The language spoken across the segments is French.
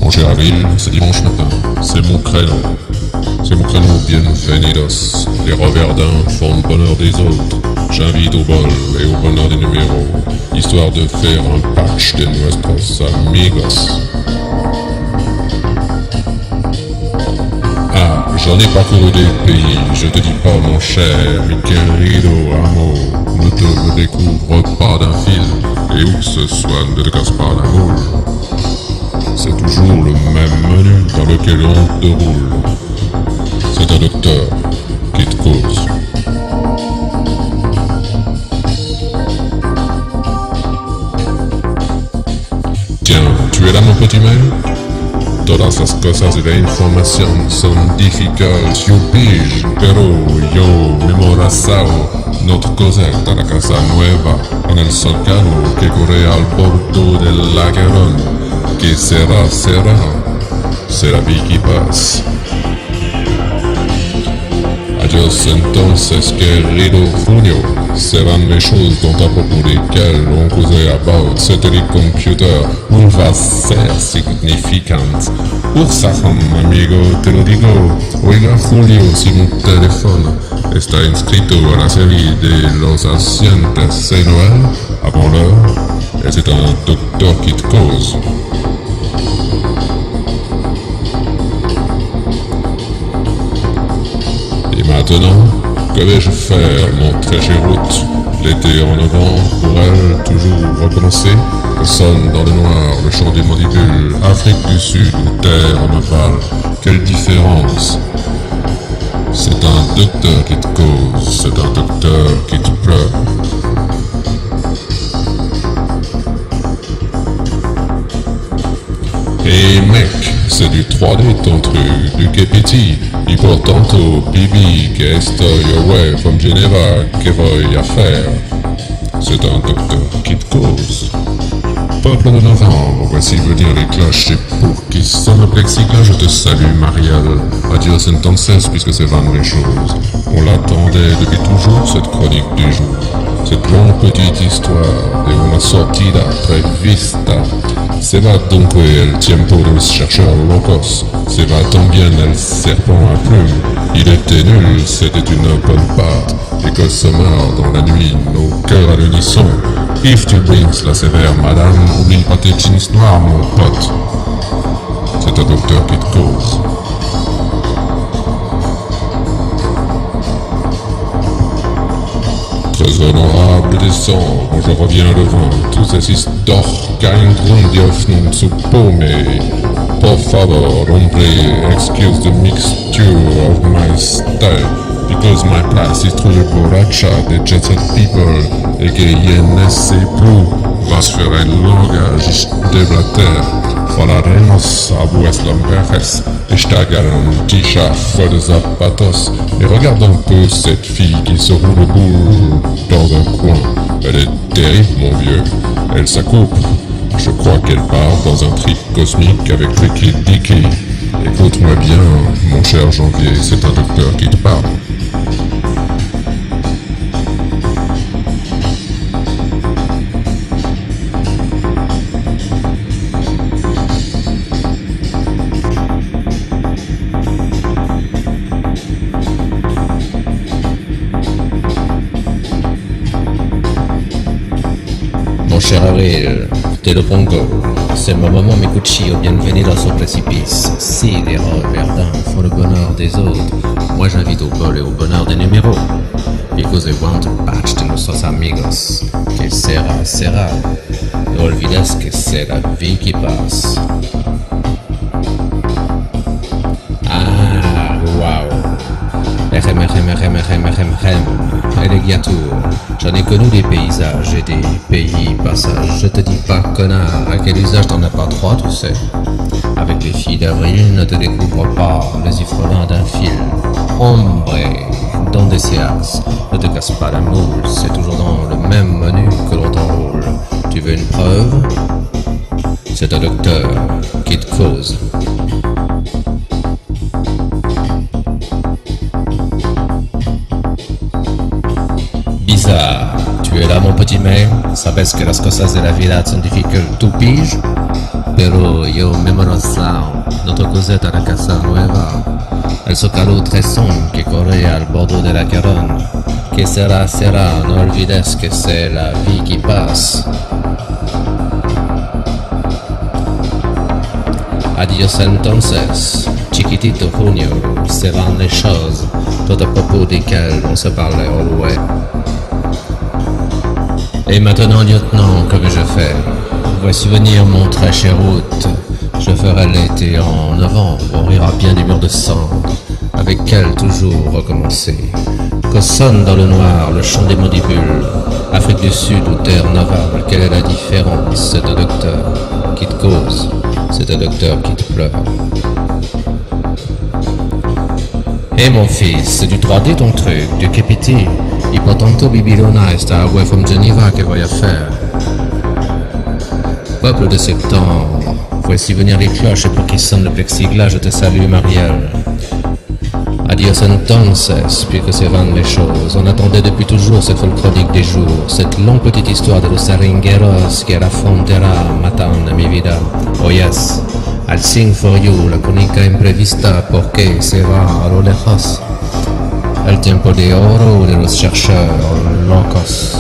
Mon cher Avil, c'est dimanche matin, c'est mon créneau. C'est mon créneau, bienvenidos. Les revers d'un font le bonheur des autres. J'invite au bol et au bonheur des numéros, histoire de faire un patch de nuestros amigos. Ah, j'en ai parcouru des pays, je te dis pas mon cher, mi querido amo, ne te découvre pas d'un fil, et où que ce soit, ne te casse pas la moule. C'est toujours le même menu dans lequel on te roule. C'est un docteur qui te cause. Tiens, tu es là mon petit mail? Todas las cosas de la información son difficult, yo pige, pero yo memorizao notre cosette a la casa nueva, en el solcano que corre al bordo del laguerón. Que será, será, c'est la vie qui passe. Adios entonces, querido Junio, serán les choses dont à propos desquelles on causait about satellite computer, un va ser significante. Ursacham, amigo, te lo digo. Oiga, Julio, si mon téléphone está inscrito a la série de los asientes de Noël, avant l'heure, et c'est un docteur qui te cause. Et maintenant, que vais-je faire, mon très cher route? L'été en novembre pourrait toujours recommencer. Le sonne dans le noir, le chant des mandibules, Afrique du Sud ou terre en aval. Quelle différence? C'est un docteur qui te cause, c'est un docteur qui te pleure. Et mec, c'est du 3D ton truc, du Kepiti, y por tanto, Bibi, que estoy away from Geneva, que voy a faire? C'est un docteur qui te cause. Peuple de novembre, voici venir les cloches, c'est pour qui sonne le plexiglas, je te salue Marielle. Adios entonces, puisque c'est vraiment les choses. On l'attendait depuis toujours, cette chronique du jour. Cette longue petite histoire de una sortida prevista. Se va donc el tiempo de los chercheurs locos. Se va también el serpent à plumes. Il était nul, c'était une bonne part. Et que se meurt dans la nuit, nos cœurs à l'unisson. If tu brings la sévère madame, oublie pas tes jeans noirs, mon pote. C'est un docteur qui te cause. Très honorable décembre, je reviens le 20. Tous ces histoires kein Grund die Öffnung zu pome. Por favor, hombre, excuse the mixture of my style, because my place is truly borracha, the jet set people, et que je ne sais plus, was für ein Langage de la terre. Falaremos a vuestras mujeres, estagan t-shirt full de zapatos, et regarde un peu cette fille qui se roule le boule dans un coin. Elle est terrible, mon vieux, elle s'accouple. Je crois qu'elle part dans un trip cosmique avec Tricky Dicky. Écoute-moi bien, mon cher Janvier, c'est un docteur qui te parle. Mon cher Avril, te lo pongo. C'est ma maman mi cuchillo, bienvenidos au précipice. Si les revers d'un font le bonheur des autres, moi j'invite au bol et au bonheur des numéros. Because they want to patch de nuestros amigos. Que sera, sera. No olvides que c'est la vie qui passe. Ah, wow. Elegiatur. J'en ai connu des paysages et des pays passages. Je te dis pas, connard, à quel usage t'en as pas trois, tu sais. Avec les filles d'avril, ne te découvre pas les ifrelins d'un fil. Hombre, donde seas, ne te casse pas la moule, c'est toujours dans le même menu que l'on t'enroule. Tu veux une preuve? C'est un docteur qui te cause. Bizarre, tu es là mon petit mail, sabes que las cosas de la vida son difficiles, tu pige? pero yo memorizao notre Cosette à la Casa Nueva. El zócalo tresón que corre al bord de la Garonne. Que sera, sera, no olvides que c'est la vie qui passe. Adios entonces, chiquitito Junio, se van les choses, tout à propos desquelles on se parlait au loin. Et maintenant, lieutenant, que vais-je faire? Voici venir mon très cher hôte. Je ferai l'été en novembre, on rira bien des murs de cendre, avec elle toujours recommencer. Que sonne dans le noir le chant des mandibules, Afrique du Sud ou terre navale, quelle est la différence? C'est un docteur qui te cause, c'est un docteur qui te pleure. Eh mon fils, c'est du 3D ton truc, du Kepiti. Y por tanto Bibilona está away from Geneva, que voy a faire? Peuple de septembre, voici venir les cloches pour qu'ils sonnent le plexiglas, je te salue Marielle. Adios entonces, puis que se vendent les choses. On attendait depuis toujours cette folle chronique des jours, cette longue petite histoire de los saringueros que la frontera matan a mi vida. Oh yes, I'll sing for you la crónica imprevista porque se va a lo lejos. El tiempo de oro de los chercheurs locos.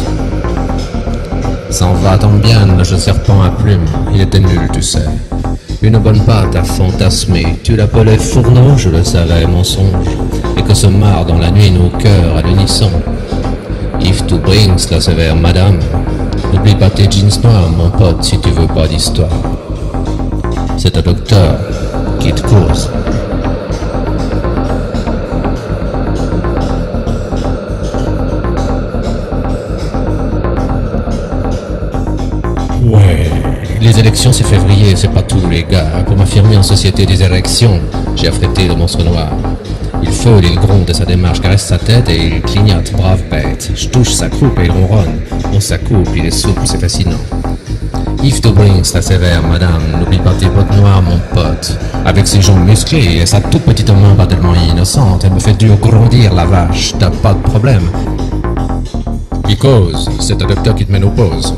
S'en va tant bien le jeu serpent à plumes, il était nul tu sais. Une bonne pâte à fantasmer, tu l'appelais fourneau, je le savais, mensonge. Et que se marrent dans la nuit nos cœurs à l'unisson. If tu brings la sévère madame, n'oublie pas tes jeans noirs mon pote si tu veux pas d'histoire. C'est un docteur qui te cause. Ouais, les élections c'est février, c'est pas tout les gars. Pour m'affirmer en société des élections, j'ai affrété le monstre noir. Il feule, il gronde de sa démarche, caresse sa tête et il clignote, brave bête. Je touche sa croupe et il ronronne. On s'accoupe, il est souple, c'est fascinant. If tu brings la sévère madame, n'oublie pas tes bottes noires mon pote. Avec ses jambes musclées et sa toute petite main pas tellement innocente, elle me fait dur grandir la vache, t'as pas de problème. Il cause, c'est un docteur qui te mène aux pauses.